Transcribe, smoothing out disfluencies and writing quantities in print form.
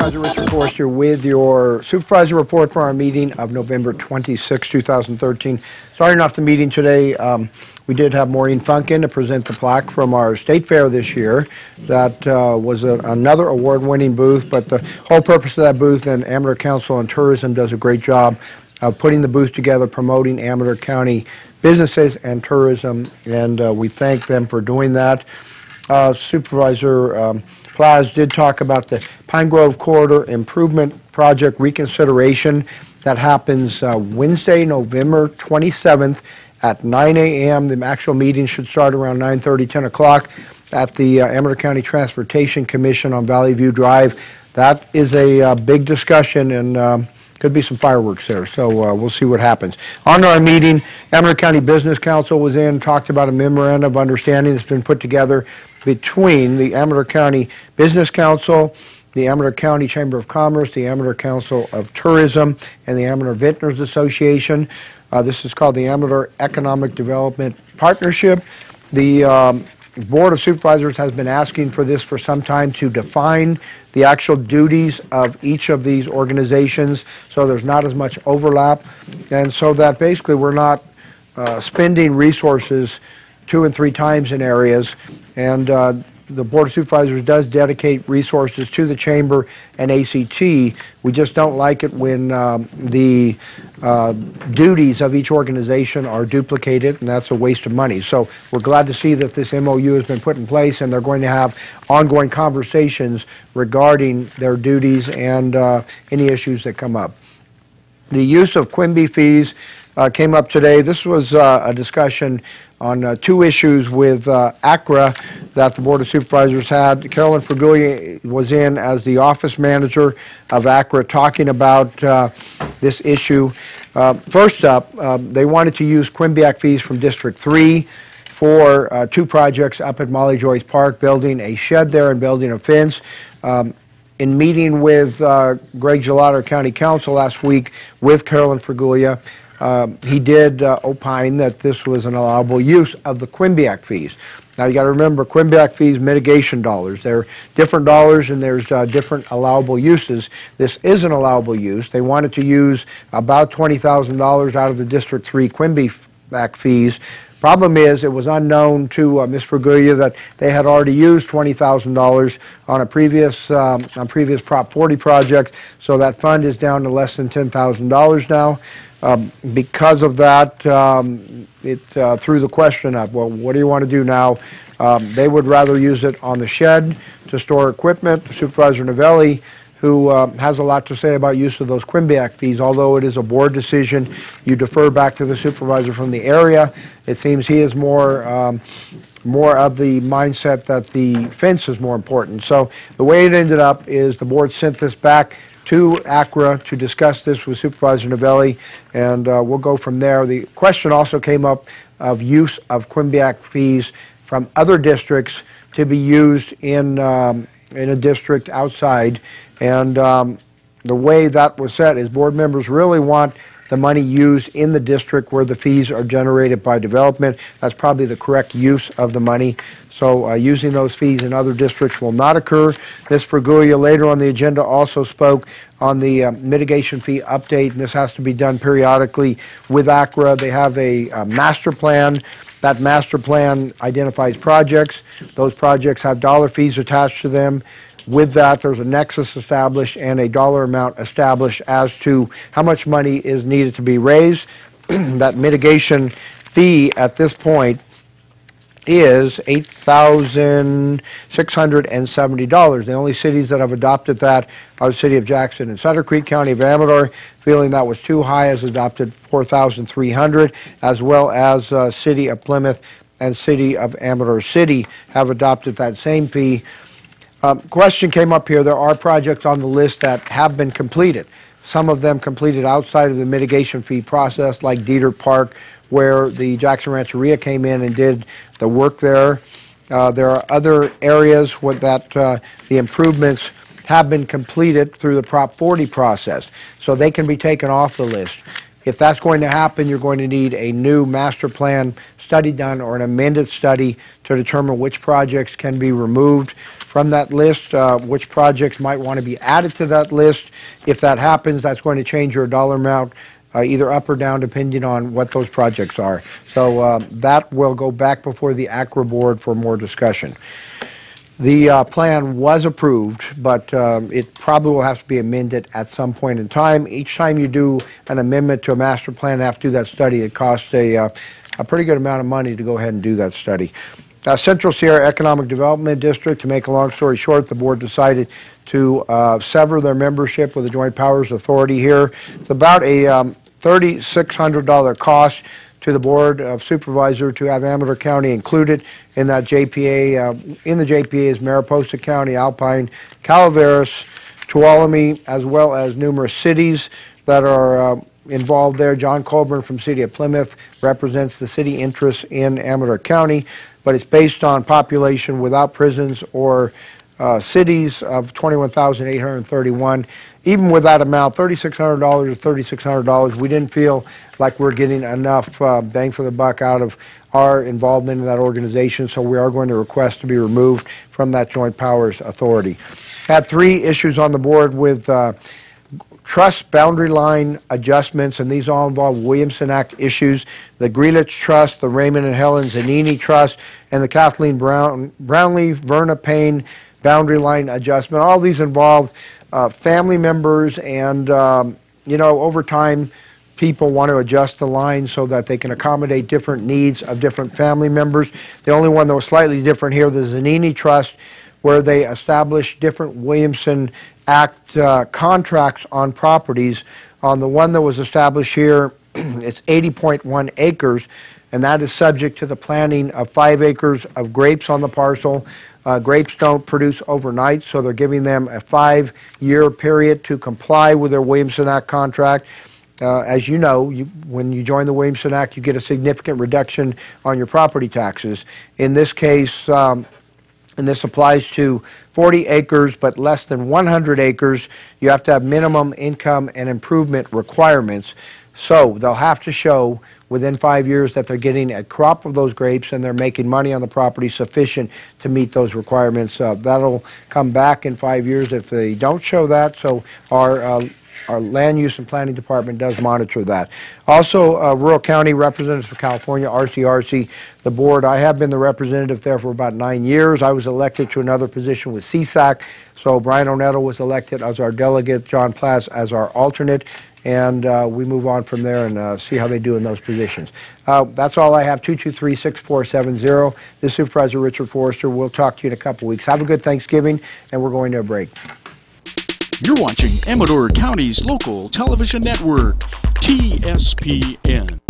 Supervisor Richard Forster with your supervisor report for our meeting of November 26, 2013. Starting off the meeting today, we did have Maureen Funk in to present the plaque from our state fair this year. That was another award-winning booth, but the whole purpose of that booth, and Amador Council on Tourism does a great job of putting the booth together, promoting Amador County businesses and tourism, and we thank them for doing that. Supervisor Plaz did talk about the Pine Grove Corridor Improvement Project reconsideration that happens Wednesday, November 27th at 9 a.m. The actual meeting should start around 9:30, 10 o'clock at the Amador County Transportation Commission on Valley View Drive. That is a big discussion, and could be some fireworks there, so we'll see what happens. On to our meeting, Amador County Business Council was in, talked about a memorandum of understanding that's been put together between the Amador County Business Council, the Amador County Chamber of Commerce, the Amador Council of Tourism, and the Amador Vintners Association. This is called the Amador Economic Development Partnership. The Board of Supervisors has been asking for this for some time to define the actual duties of each of these organizations so there's not as much overlap, and so that basically we're not spending resources 2 and 3 times in areas, and the Board of Supervisors does dedicate resources to the Chamber and ACT. We just don't like it when the duties of each organization are duplicated, and that's a waste of money. So we're glad to see that this MOU has been put in place, and they're going to have ongoing conversations regarding their duties and any issues that come up. The use of Quimby fees came up today. This was a discussion on 2 issues with ACRA that the Board of Supervisors had. Carolyn Fergulia was in as the office manager of ACRA talking about this issue. First up, they wanted to use Quimby fees from District 3 for 2 projects up at Molly Joyce Park, building a shed there and building a fence. In meeting with Greg Gelato, County Council last week with Carolyn Fergulia, he did opine that this was an allowable use of the Quimby fees. Now you got to remember, Quimby fees, mitigation dollars. They're different dollars, and there's different allowable uses. This is an allowable use. They wanted to use about $20,000 out of the District 3 Quimby fees. Problem is, it was unknown to Ms. Fergulia that they had already used $20,000 on a previous Prop 40 project, so that fund is down to less than $10,000 now. Because of that, it threw the question up, well, what do you want to do now? They would rather use it on the shed to store equipment. Supervisor Novelli, who has a lot to say about use of those Quimby fees, although it is a board decision, you defer back to the supervisor from the area. It seems he is more of the mindset that the fence is more important. So the way it ended up is the board sent this back to ACRA to discuss this with Supervisor Novelli, and we'll go from there. The question also came up of use of Quimby fees from other districts to be used in a district outside, and the way that was set is board members really want the money used in the district where the fees are generated by development. That's probably the correct use of the money. So using those fees in other districts will not occur. Ms. Fergulia later on the agenda also spoke on the mitigation fee update, and this has to be done periodically with ACRA. They have a master plan. That master plan identifies projects. Those projects have dollar fees attached to them. With that, there's a nexus established and a dollar amount established as to how much money is needed to be raised. That mitigation fee at this point is $8,670. The only cities that have adopted that are the City of Jackson and Sutter Creek. County of Amador, feeling that was too high, has adopted $4,300, as well as City of Plymouth and City of Amador City have adopted that same fee. Question came up here. There are projects on the list that have been completed. Some of them completed outside of the mitigation fee process, like Dieter Park, where the Jackson Rancheria came in and did the work there. There are other areas where the improvements have been completed through the Prop 40 process, so they can be taken off the list. If that's going to happen, you're going to need a new master plan study done or an amended study to determine which projects can be removed from that list, which projects might want to be added to that list. If that happens, that's going to change your dollar amount either up or down depending on what those projects are. So that will go back before the ACRA board for more discussion. The plan was approved, but it probably will have to be amended at some point in time. Each time you do an amendment to a master plan and have to do that study, it costs a pretty good amount of money to go ahead and do that study. Central Sierra Economic Development District, to make a long story short, the board decided to sever their membership with the Joint Powers Authority here. It's about a $3,600 cost to the Board of Supervisors to have Amador County included in that JPA. In the JPA is Mariposa County, Alpine, Calaveras, Tuolumne, as well as numerous cities that are involved there. John Colburn from City of Plymouth represents the city interests in Amador County, but it's based on population without prisons or cities of 21,831. Even with that amount, $3,600 or $3,600, we didn't feel like we're getting enough bang for the buck out of our involvement in that organization, so we are going to request to be removed from that Joint Powers Authority. Had 3 issues on the board with trust boundary line adjustments, and these all involve Williamson Act issues. The Greelitz Trust, the Raymond and Helen Zanini Trust, and the Kathleen Brownlee Verna Payne boundary line adjustment. All these involve family members, and you know, over time people want to adjust the line so that they can accommodate different needs of different family members. The only one that was slightly different here, the Zanini Trust, where they established different Williamson Act contracts on properties. On the one that was established here, it's 80.1 acres, and that is subject to the planting of 5 acres of grapes on the parcel. Grapes don't produce overnight, so they're giving them a 5-year period to comply with their Williamson Act contract. As you know, when you join the Williamson Act, you get a significant reduction on your property taxes. In this case, and this applies to 40 acres, but less than 100 acres, you have to have minimum income and improvement requirements. So they'll have to show within 5 years that they're getting a crop of those grapes and they're making money on the property sufficient to meet those requirements. That'll come back in 5 years if they don't show that. So our Land Use and Planning Department does monitor that. Also, Rural County Representatives for California, RCRC, the board. I have been the representative there for about 9 years. I was elected to another position with CSAC. So Brian Onetto was elected as our delegate, John Plass as our alternate, and we move on from there and see how they do in those positions. That's all I have. 223-6470. This is Supervisor Richard Forster. We'll talk to you in a couple weeks. Have a good Thanksgiving, and we're going to a break. You're watching Amador County's local television network, TSPN.